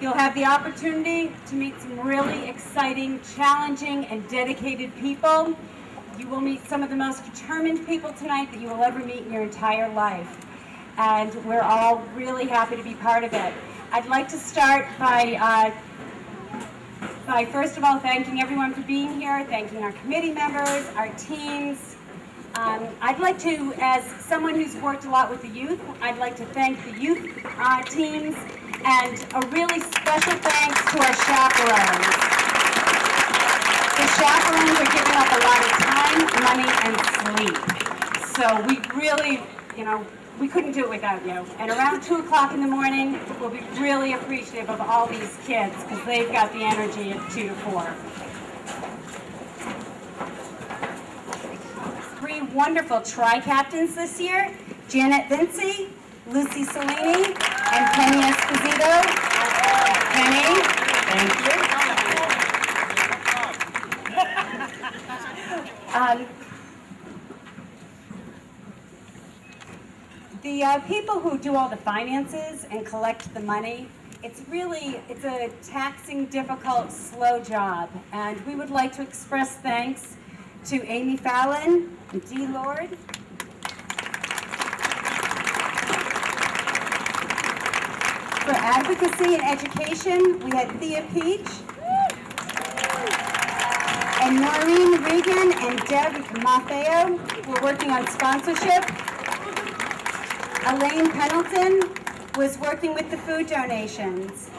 You'll have the opportunity to meet some really exciting, challenging, and dedicated people. You will meet some of the most determined people tonight that you will ever meet in your entire life. And we're all really happy to be part of it. I'd like to start by first of all thanking everyone for being here, thanking our committee members, our teams. I'd like to, as someone who's worked a lot with the youth, I'd like to thank the youth teams, and a really special thanks to our chaperones. The chaperones are giving up a lot of time, money, and sleep. So we really, we couldn't do it without you. And around 2 o'clock in the morning, we'll be really appreciative of all these kids because they've got the energy at 2 to 4. 3 wonderful tri-captains this year, Janet Vinci, Lucy Cellini, and Penny Esposito. Penny, thank you. The people who do all the finances and collect the money, it's a taxing, difficult, slow job. And we would like to express thanks to Amy Fallon and Dee Lord. For advocacy and education, we had Thea Peach, and Noreen Regan and Deb Maffeo were working on sponsorship. Elaine Pendleton was working with the food donations.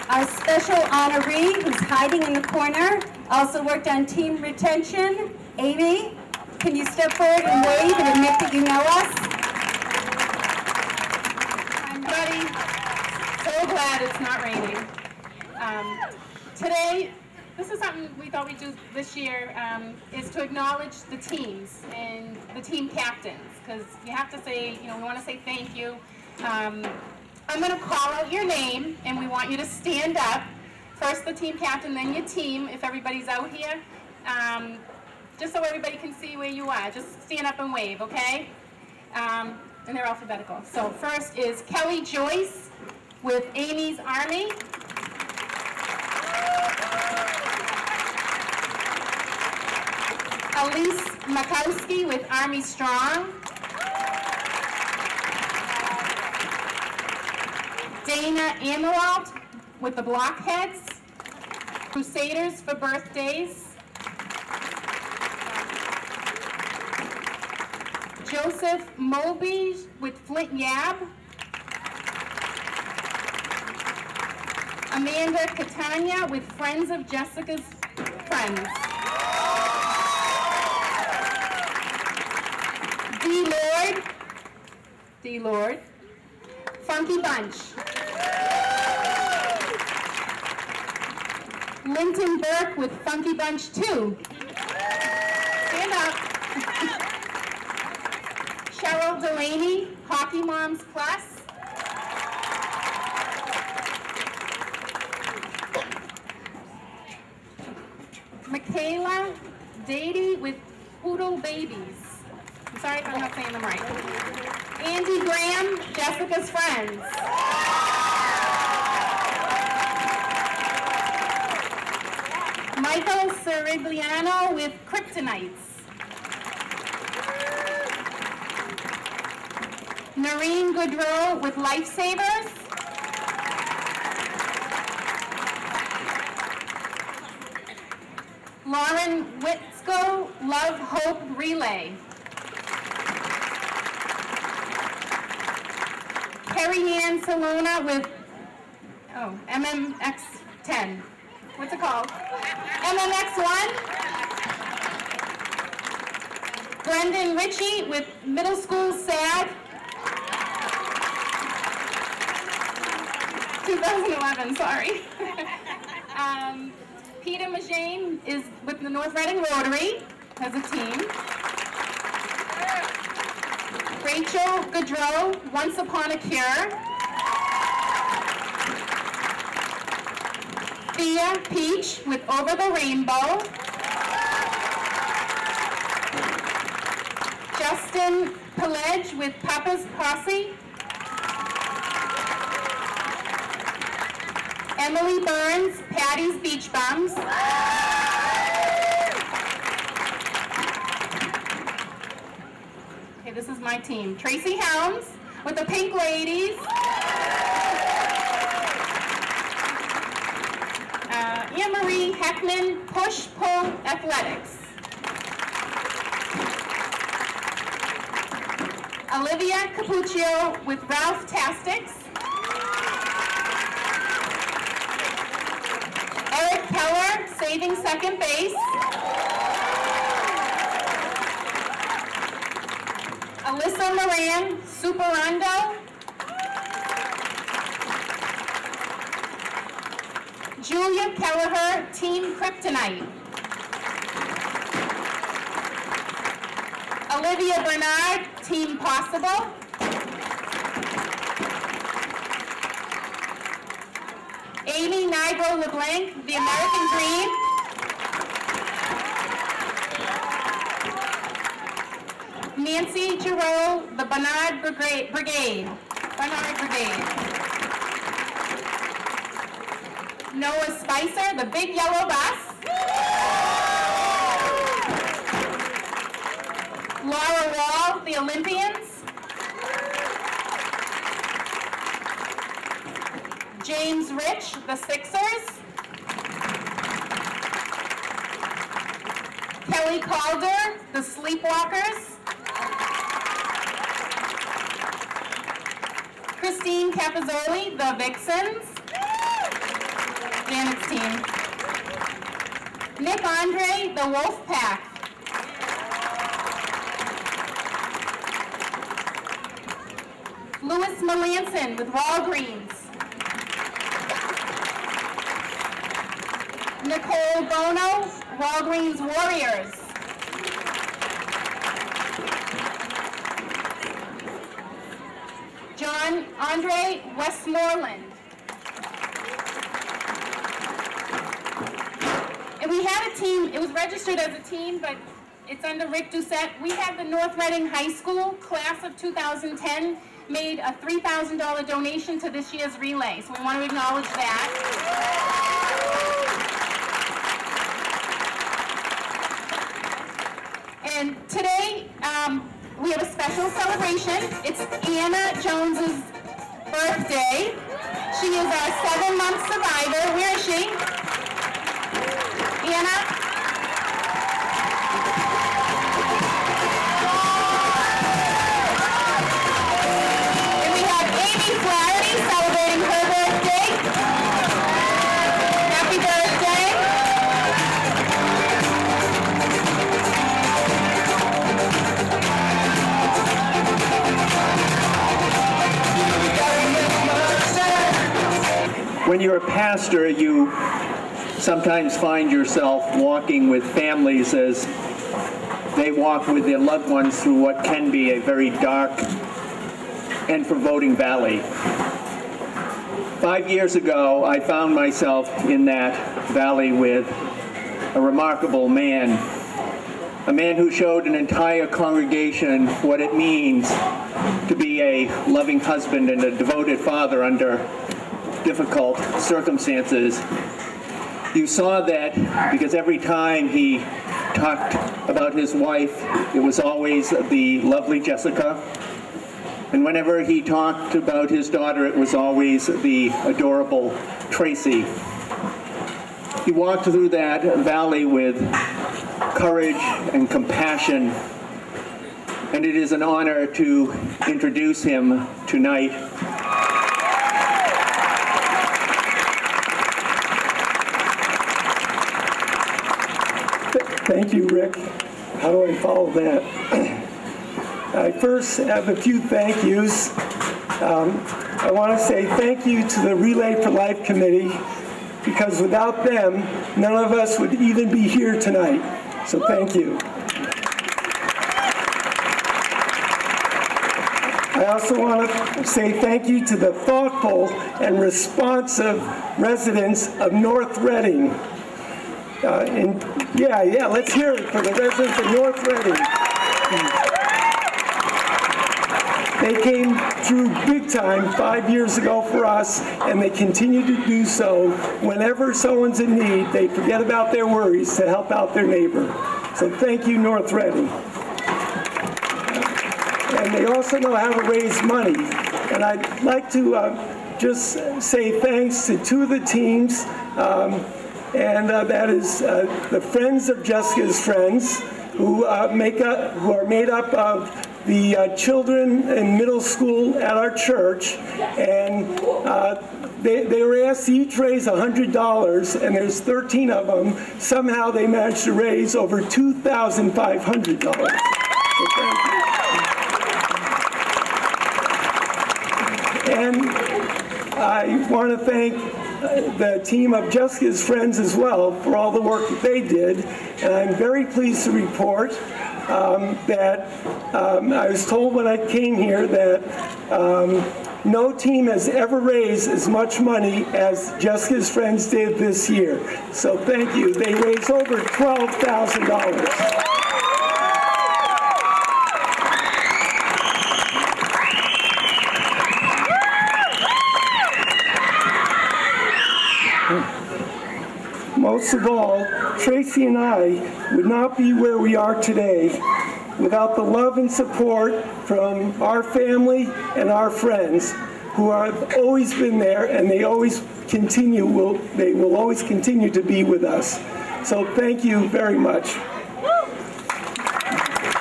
Our special honoree, who's hiding in the corner, also worked on team retention. Amy, can you step forward and wave and admit that you know us? Everybody, so glad it's not raining. Today, this is something we thought we'd do this year, is to acknowledge the teams and the team captains, because you have to say, we want to say thank you. I'm going to call out your name, and we want you to stand up. First the team captain, then your team, if everybody's out here. Just so everybody can see where you are. Just stand up and wave, okay? And they're alphabetical. So first is Kelly Joyce with Amy's Army. Elise Makowski with Army Strong. Dana Amaralt with the Blockheads. Crusaders for Birthdays. Joseph Mulby with Flint Yab. Amanda Catania with Friends of Jessica's Friends. D. Lord. Funky Bunch. Linton Burke with Funky Bunch 2. Stand up. Cheryl Delaney, Hockey Moms Plus. Michaela Dady with Poodle Babies. I'm sorry if I'm not saying them right. Andy Graham, Jessica's Friends. Michael Sirigliano with Kryptonites. Noreen Goodrow with Lifesavers. Lauren Witzko, Love Hope Relay. Carrie Ann Salona with, MMX10. What's it called? MMX1. Brendan Ritchie with Middle School SAD. 2011, sorry. Peter Majane is with the North Reading Rotary as a team. Rachel Goodrow, Once Upon a Cure. Thea Peach with Over the Rainbow. Justin Pelledge with Papa's Posse. Emily Burns, Patty's Beach Bums. Okay, this is my team. Tracy Helms with the Pink Ladies. Anne-Marie Heckman, Push Pull Athletics. Olivia Capuccio with Ralph Tastics. Eric Keller, Saving Second Base. Alyssa Moran, Superando. Julia Kelleher, Team Kryptonite. Olivia Bernard, Team Possible. Amy Nigro LeBlanc, The American Dream. Nancy Giroux, The Bernard Brigade. Noah Spicer, The Big Yellow Bus. Laura Wall, The Olympians. James Rich, The Sixers. Kelly Calder, The Sleepwalkers. Christine Capizzoli, The Vixens. Janet's team. Nick Andre, The Wolf Pack. Louis Melanson with Walgreens. Nicole Bono, Walgreens Warriors. John Andre, Westmoreland. And we had a team, it was registered as a team, but it's under Rick Doucette. We had the North Reading High School class of 2010 made a $3,000 donation to this year's relay, so we want to acknowledge that. And today, we have a special celebration. It's Anna Jones's birthday. She is our 7-month survivor. Where is she? Anna? And we have Amy Flaherty celebrating her birthday. Happy birthday. When you're a pastor, you sometimes find yourself walking with families as they walk with their loved ones through what can be a very dark and foreboding valley. 5 years ago, I found myself in that valley with a remarkable man, a man who showed an entire congregation what it means to be a loving husband and a devoted father under difficult circumstances. You saw that because every time he talked about his wife, it was always the lovely Jessica. And whenever he talked about his daughter, it was always the adorable Tracy. He walked through that valley with courage and compassion, and it is an honor to introduce him tonight. Thank you, Rick. How do I follow that? I first have a few thank yous. I want to say thank you to the Relay for Life Committee, because without them, none of us would even be here tonight. So thank you. I also want to say thank you to the thoughtful and responsive residents of North Reading. Let's hear it for the residents of North Reading. They came through big time 5 years ago for us, and they continue to do so. Whenever someone's in need, they forget about their worries to help out their neighbor. So thank you, North Reading. And they also know how to raise money. And I'd like to just say thanks to two of the teams, and that is the Friends of Jessica's Friends, who are made up of the children in middle school at our church, and they were asked to each raise $100, and there's 13 of them. Somehow they managed to raise over $2,500. So thank you. And I want to thank the team of Jessica's Friends as well for all the work that they did. And I'm very pleased to report that I was told when I came here that no team has ever raised as much money as Jessica's Friends did this year. So thank you. They raised over $12,000. Most of all, Tracy and I would not be where we are today without the love and support from our family and our friends who have always been there, and they will always continue to be with us. So thank you very much.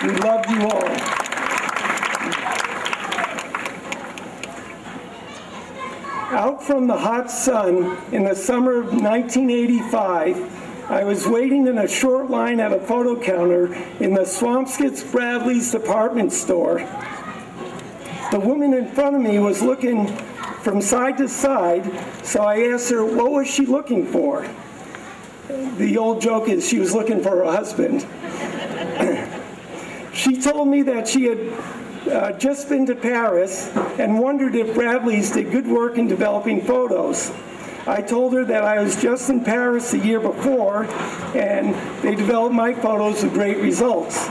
We love you all. Out from the hot sun in the summer of 1985, I was waiting in a short line at a photo counter in the Swampscott Bradley's department store. The woman in front of me was looking from side to side, so I asked her, what was she looking for? The old joke is she was looking for her husband. She told me that she had just been to Paris and wondered if Bradley's did good work in developing photos. I told her that I was just in Paris the year before, and they developed my photos with great results.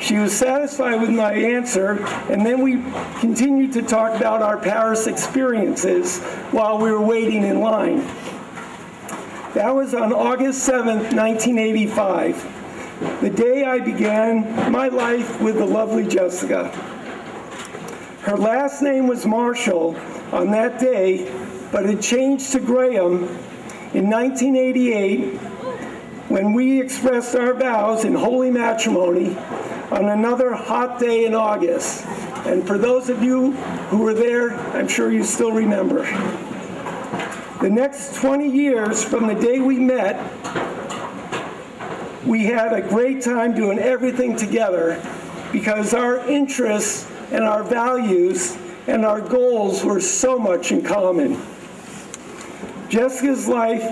She was satisfied with my answer, and then we continued to talk about our Paris experiences while we were waiting in line. That was on August 7th, 1985, the day I began my life with the lovely Jessica. Her last name was Marshall on that day, but it changed to Graham in 1988 when we expressed our vows in holy matrimony on another hot day in August. And for those of you who were there, I'm sure you still remember. The next 20 years from the day we met, we had a great time doing everything together because our interests and our values and our goals were so much in common. Jessica's life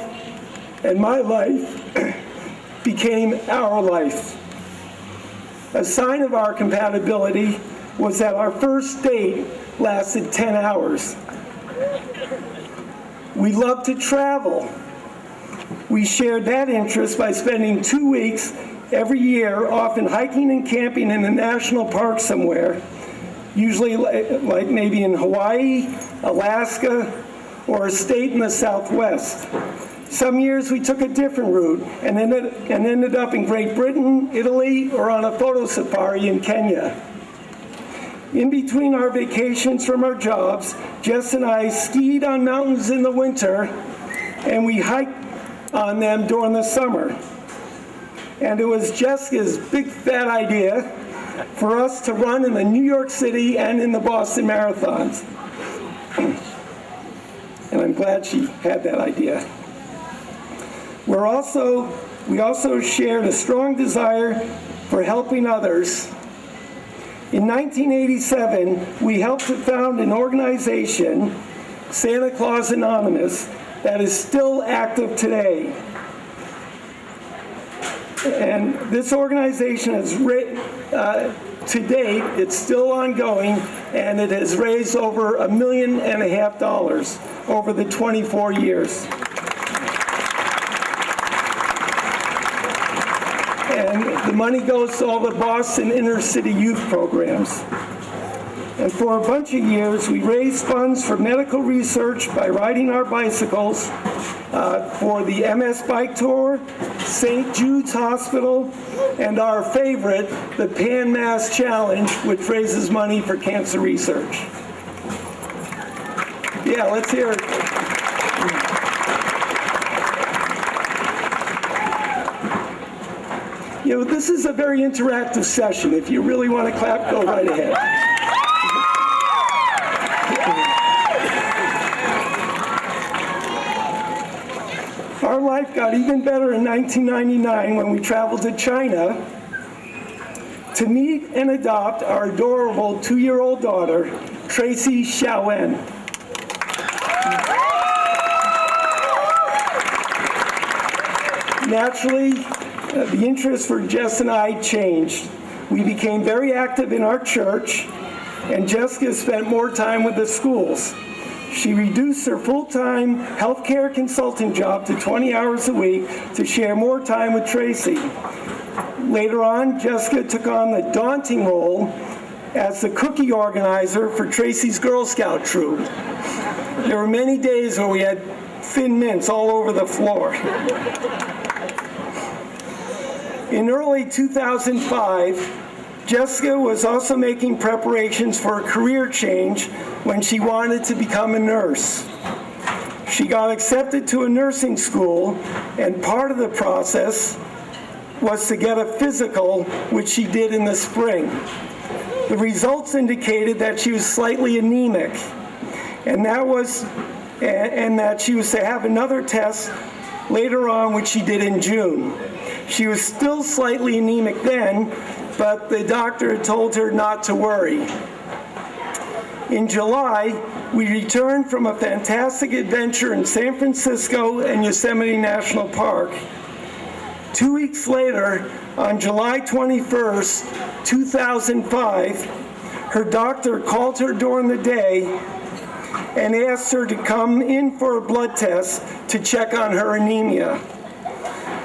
and my life became our life. A sign of our compatibility was that our first date lasted 10 hours. We loved to travel. We shared that interest by spending 2 weeks every year, often hiking and camping in a national park somewhere, usually like maybe in Hawaii, Alaska, or a state in the Southwest. Some years we took a different route and ended up in Great Britain, Italy, or on a photo safari in Kenya. In between our vacations from our jobs, Jess and I skied on mountains in the winter, and we hiked on them during the summer. And it was Jessica's big fat idea for us to run in the New York City and in the Boston marathons. And I'm glad she had that idea. We also shared a strong desire for helping others. In 1987, we helped to found an organization, Santa Claus Anonymous, that is still active today. And this organization has, to date, it's still ongoing, and it has raised over $1.5 million over the 24 years. And the money goes to all the Boston inner city youth programs. And for a bunch of years, we raised funds for medical research by riding our bicycles for the MS Bike Tour, St. Jude's Hospital, and our favorite, the Pan Mass Challenge, which raises money for cancer research. Yeah, let's hear it. You know, this is a very interactive session. If you really want to clap, go right ahead. Our life got even better in 1999 when we traveled to China to meet and adopt our adorable 2-year-old daughter, Tracy Xiaowen. Naturally, the interest for Jess and I changed. We became very active in our church, and Jessica spent more time with the schools. She reduced her full-time healthcare consulting job to 20 hours a week to share more time with Tracy. Later on, Jessica took on the daunting role as the cookie organizer for Tracy's Girl Scout troop. There were many days where we had Thin Mints all over the floor. In early 2005, Jessica was also making preparations for a career change when she wanted to become a nurse. She got accepted to a nursing school, and part of the process was to get a physical, which she did in the spring. The results indicated that she was slightly anemic, and that she was to have another test later on, which she did in June. She was still slightly anemic then, but the doctor had told her not to worry. In July, we returned from a fantastic adventure in San Francisco and Yosemite National Park. 2 weeks later, on July 21st, 2005, her doctor called her during the day and asked her to come in for a blood test to check on her anemia.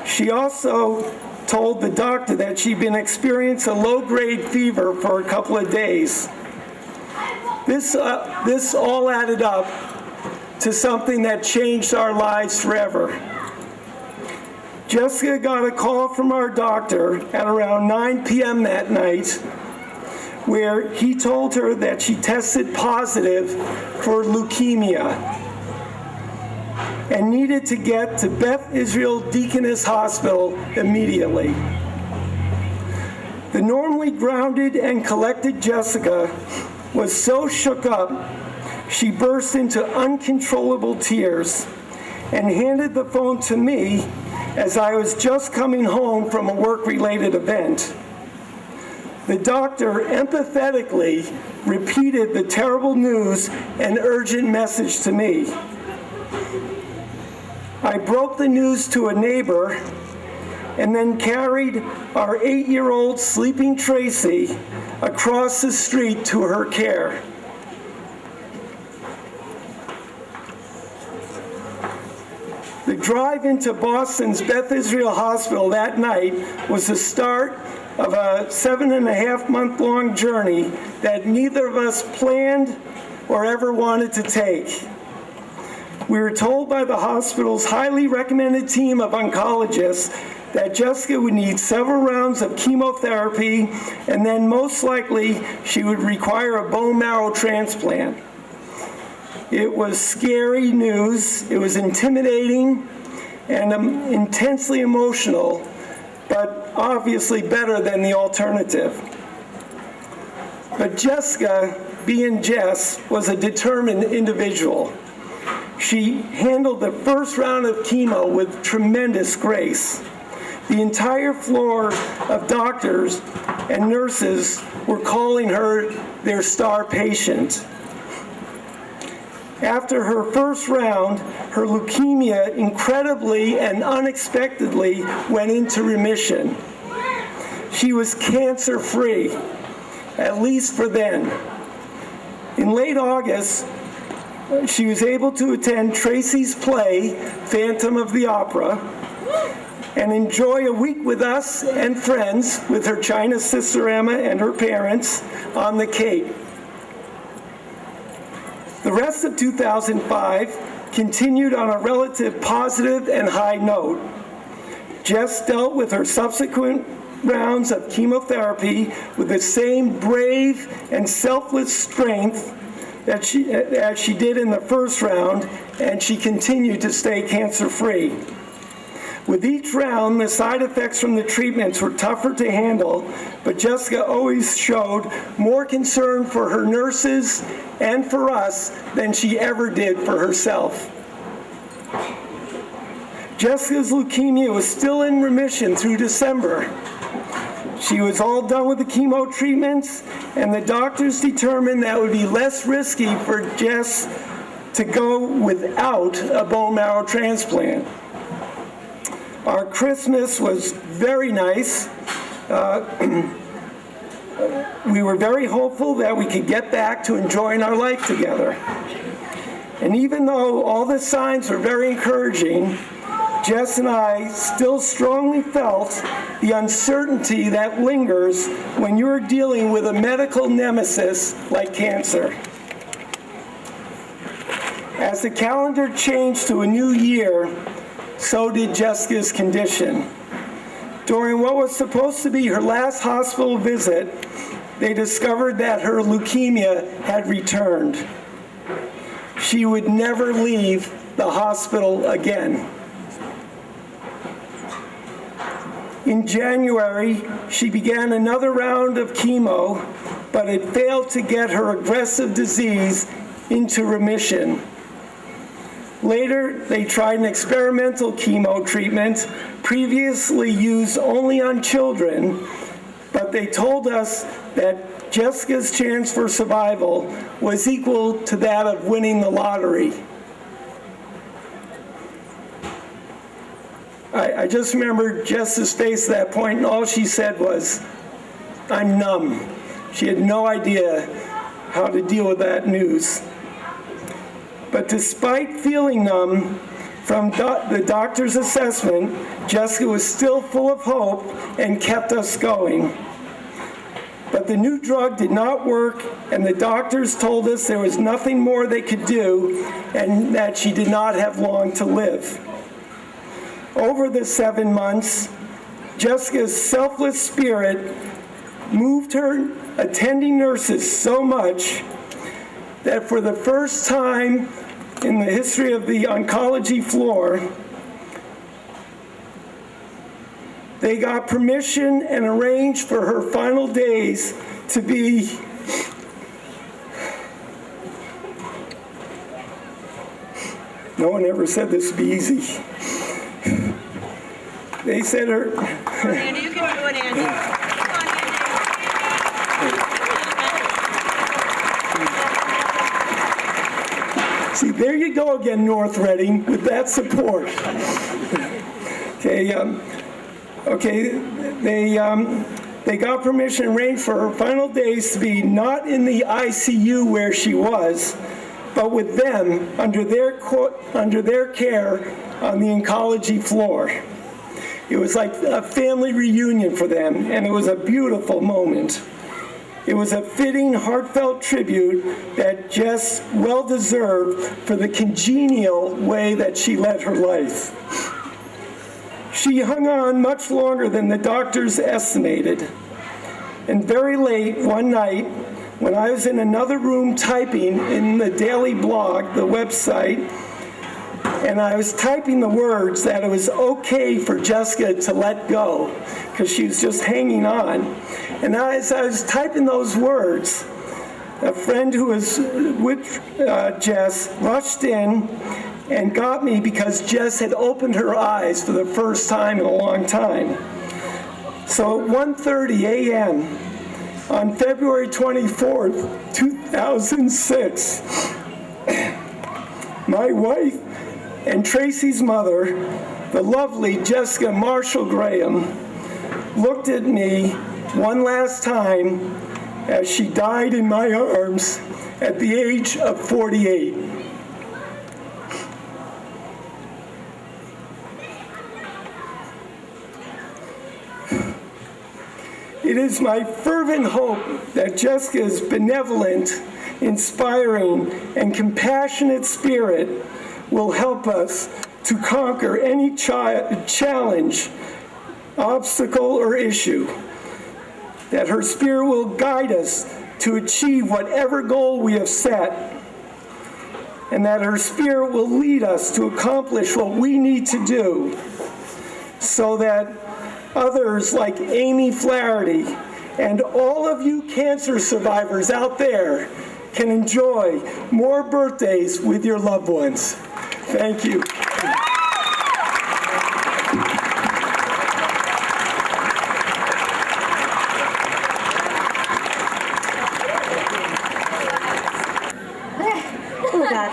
She also told the doctor that she'd been experiencing a low-grade fever for a couple of days. This all added up to something that changed our lives forever. Jessica got a call from our doctor at around 9 p.m. that night, where he told her that she tested positive for leukemia and needed to get to Beth Israel Deaconess Hospital immediately. The normally grounded and collected Jessica was so shook up, she burst into uncontrollable tears and handed the phone to me as I was just coming home from a work-related event. The doctor empathetically repeated the terrible news and urgent message to me. I broke the news to a neighbor and then carried our 8-year-old sleeping Tracy across the street to her care. The drive into Boston's Beth Israel Hospital that night was the start of a 7.5-month-long journey that neither of us planned or ever wanted to take. We were told by the hospital's highly recommended team of oncologists that Jessica would need several rounds of chemotherapy, and then most likely she would require a bone marrow transplant. It was scary news, it was intimidating and intensely emotional, but obviously better than the alternative. But Jessica, being Jess, was a determined individual. She handled the first round of chemo with tremendous grace. The entire floor of doctors and nurses were calling her their star patient. After her first round, her leukemia incredibly and unexpectedly went into remission. She was cancer-free, at least for then. In late August, she was able to attend Tracy's play, Phantom of the Opera, and enjoy a week with us and friends with her China sister Emma and her parents on the Cape. The rest of 2005 continued on a relative positive and high note. Jess dealt with her subsequent rounds of chemotherapy with the same brave and selfless strength that she did in the first round, and she continued to stay cancer-free. With each round, the side effects from the treatments were tougher to handle, but Jessica always showed more concern for her nurses and for us than she ever did for herself. Jessica's leukemia was still in remission through December. She was all done with the chemo treatments, and the doctors determined that it would be less risky for Jess to go without a bone marrow transplant. Our Christmas was very nice. We were very hopeful that we could get back to enjoying our life together. And even though all the signs were very encouraging, Jess and I still strongly felt the uncertainty that lingers when you're dealing with a medical nemesis like cancer. As the calendar changed to a new year, so did Jessica's condition. During what was supposed to be her last hospital visit, they discovered that her leukemia had returned. She would never leave the hospital again. In January, she began another round of chemo, but it failed to get her aggressive disease into remission. Later, they tried an experimental chemo treatment previously used only on children, but they told us that Jessica's chance for survival was equal to that of winning the lottery. I just remember Jess's face at that point, and all she said was, "I'm numb." She had no idea how to deal with that news. But despite feeling numb from the doctor's assessment, Jessica was still full of hope and kept us going. But the new drug did not work, and the doctors told us there was nothing more they could do and that she did not have long to live. Over the 7 months, Jessica's selfless spirit moved her attending nurses so much that for the first time in the history of the oncology floor, they got permission and arranged for her final days to be no one ever said this would be easy. They said her Andy, you can do it, Andy. Come on, Andy. See, there you go again, North Reading, with that support. They got permission arranged for her final days to be not in the ICU where she was, but with them under their care on the oncology floor. It was like a family reunion for them, and it was a beautiful moment. It was a fitting, heartfelt tribute that Jess well deserved for the congenial way that she led her life. She hung on much longer than the doctors estimated. And very late one night, when I was in another room typing in the daily blog, the website, and I was typing the words that it was okay for Jessica to let go because she was just hanging on. And as I was typing those words, a friend who was with Jess rushed in and got me because Jess had opened her eyes for the first time in a long time. So at 1:30 a.m. on February 24th, 2006, my wife and Tracy's mother, the lovely Jessica Marshall Graham, looked at me one last time as she died in my arms at the age of 48. It is my fervent hope that Jessica's benevolent inspiring, and compassionate spirit will help us to conquer any challenge, obstacle, or issue. That her spirit will guide us to achieve whatever goal we have set, and that her spirit will lead us to accomplish what we need to do so that others like Amy Flaherty and all of you cancer survivors out there can enjoy more birthdays with your loved ones. Thank you. Oh, God.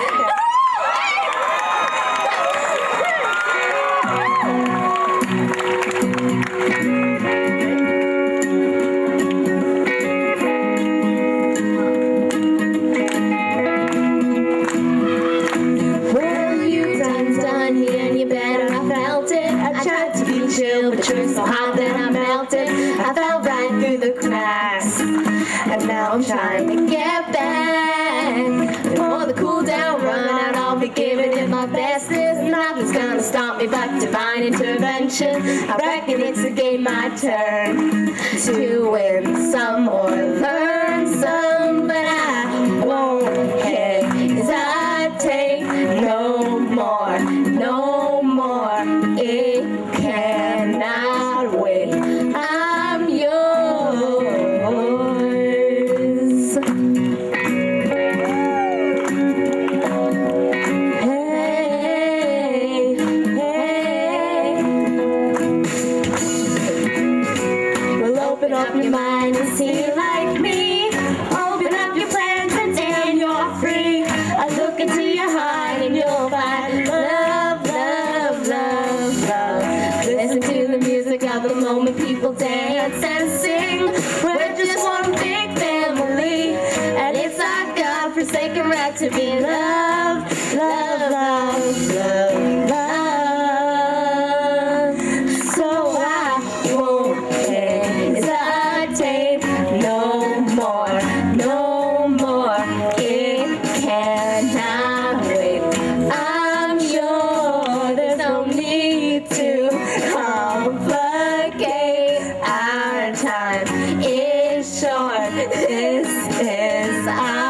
But the truth's so hot that I melted. I fell right through the cracks, and now I'm trying to get back. Before the cool down run out, I'll be giving it my best. There's nothing's gonna stop me but divine intervention. I reckon it's again my turn to win some or learn some, but I won't hesitate no more, no more. It cannot wait. I'm yours. Hey, hey. Well, open up your mind and see like me. Open up your plans and then you're free. I look into your heart and you'll find love, love, love, love. Listen to the music of the moment, people dance and sing. We're just one big family, and it's our God-forsaken right to be loved, love, love, love, love. So I won't hesitate no more, no more. It cannot wait. I'm yours. There's no need to complicate. Our time is short. This is our